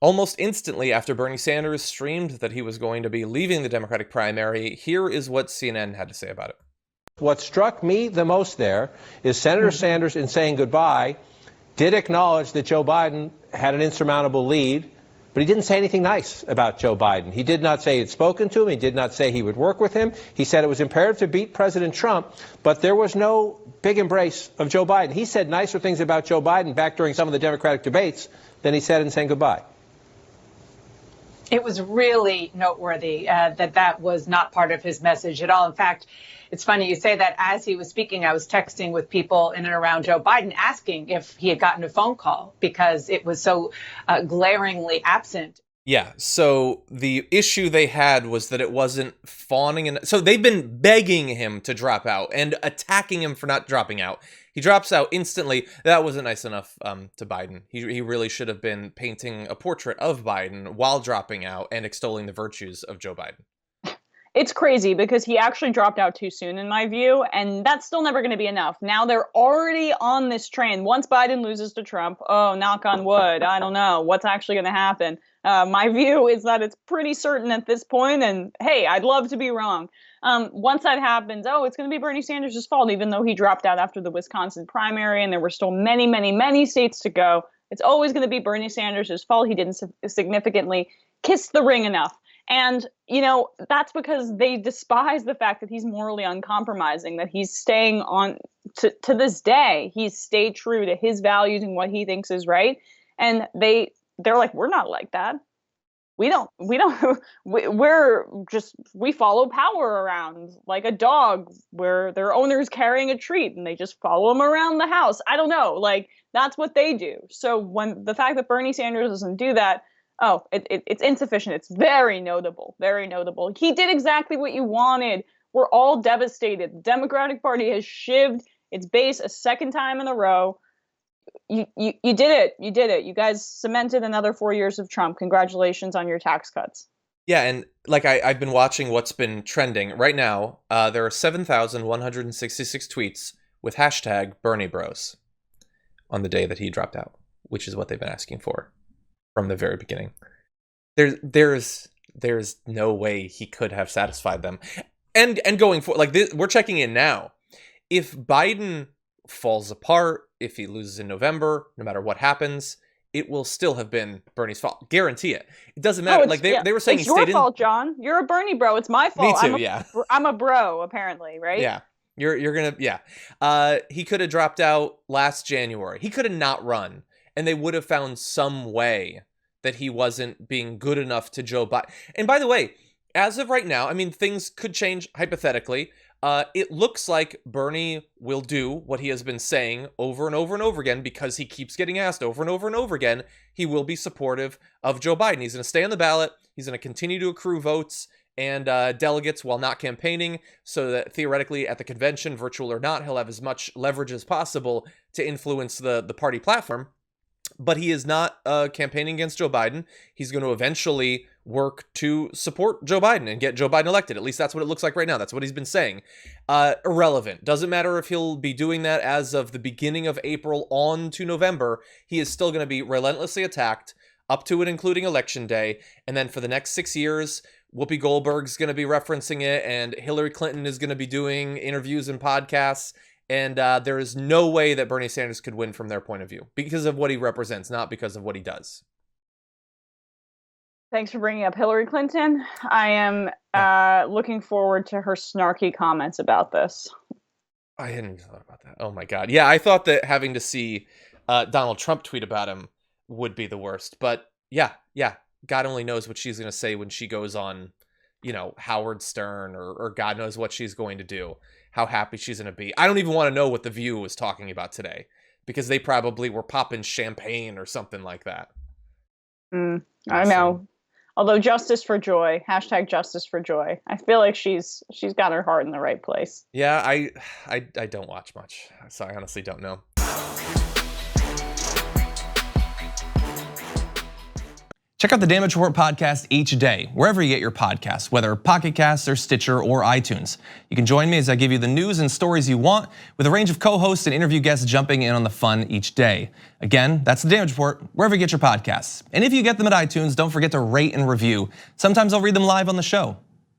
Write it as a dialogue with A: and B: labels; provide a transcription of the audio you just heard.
A: Almost instantly after Bernie Sanders streamed that he was going to be leaving the Democratic primary, here is what CNN had to say about it.
B: What struck me the most there is Senator Sanders, in saying goodbye, did acknowledge that Joe Biden had an insurmountable lead, but he didn't say anything nice about Joe Biden. He did not say he'd spoken to him. He did not say he would work with him. He said it was imperative to beat President Trump, but there was no big embrace of Joe Biden. He said nicer things about Joe Biden back during some of the Democratic debates than he said in saying goodbye.
C: It was really noteworthy that was not part of his message at all. In fact, it's funny you say that. As he was speaking, I was texting with people in and around Joe Biden asking if he had gotten a phone call because it was so glaringly absent.
A: Yeah, so the issue they had was that it wasn't fawning. So they've been begging him to drop out and attacking him for not dropping out. He drops out instantly. That wasn't nice enough to Biden. He really should have been painting a portrait of Biden while dropping out and extolling the virtues of Joe Biden.
D: It's crazy because he actually dropped out too soon, in my view, and that's still never going to be enough. Now they're already on this train. Once Biden loses to Trump, oh, knock on wood, I don't know what's actually going to happen. My view is that it's pretty certain at this point, and hey, I'd love to be wrong. Once that happens, it's going to be Bernie Sanders' fault, even though he dropped out after the Wisconsin primary, and there were still many, many, many states to go. It's always going to be Bernie Sanders' fault. He didn't significantly kiss the ring enough. And, that's because they despise the fact that he's morally uncompromising, that he's staying on to this day. He's stayed true to his values and what he thinks is right. And they're like, we're not like that. We follow power around like a dog where their owner's carrying a treat and they just follow him around the house. I don't know. Like, that's what they do. So when the fact that Bernie Sanders doesn't do that, it's insufficient. It's very notable, very notable. He did exactly what you wanted. We're all devastated. The Democratic Party has shivved its base a second time in a row. You did it. You did it. You guys cemented another 4 years of Trump. Congratulations on your tax cuts.
A: Yeah, and like I've been watching what's been trending right now. There are 7,166 tweets with hashtag Bernie Bros on the day that he dropped out, which is what they've been asking for from the very beginning. There's no way he could have satisfied them. And going for like this, we're checking in now. If Biden falls apart, if he loses in November, no matter what happens, it will still have been Bernie's fault. Guarantee it. It doesn't matter. They were saying
D: it's
A: he stayed
D: your fault, John. You're a Bernie bro. It's my fault.
A: Me too.
D: I'm a bro, apparently, right?
A: Yeah. You're gonna. Yeah. He could have dropped out last January. He could have not run, and they would have found some way that he wasn't being good enough to Joe Biden. And by the way, as of right now, I mean, things could change hypothetically. It looks like Bernie will do what he has been saying over and over and over again because he keeps getting asked over and over and over again. He will be supportive of Joe Biden. He's going to stay on the ballot. He's going to continue to accrue votes and delegates while not campaigning, so that theoretically at the convention, virtual or not, he'll have as much leverage as possible to influence the party platform. But he is not campaigning against Joe Biden. He's going to eventually work to support Joe Biden and get Joe Biden elected. At least that's what it looks like right now. That's what he's been saying. Irrelevant. Doesn't matter if he'll be doing that as of the beginning of April on to November. He is still going to be relentlessly attacked up to and including Election Day. And then for the next 6 years, Whoopi Goldberg's going to be referencing it, and Hillary Clinton is going to be doing interviews and podcasts. And there is no way that Bernie Sanders could win from their point of view because of what he represents, not because of what he does.
D: Thanks for bringing up Hillary Clinton. I am looking forward to her snarky comments about this.
A: I hadn't even thought about that. Oh my God. Yeah, I thought that having to see Donald Trump tweet about him would be the worst. But yeah. God only knows what she's going to say when she goes on, Howard Stern or God knows what she's going to do. How happy she's going to be. I don't even want to know what The View was talking about today because they probably were popping champagne or something like that.
D: I know. Although justice for joy, hashtag justice for joy. I feel like she's got her heart in the right place.
A: Yeah, I don't watch much, so I honestly don't know.
E: Check out the Damage Report podcast each day, wherever you get your podcasts, whether Pocket Casts or Stitcher or iTunes. You can join me as I give you the news and stories you want, with a range of co-hosts and interview guests jumping in on the fun each day. Again, that's the Damage Report, wherever you get your podcasts. And if you get them at iTunes, don't forget to rate and review. Sometimes I'll read them live on the show.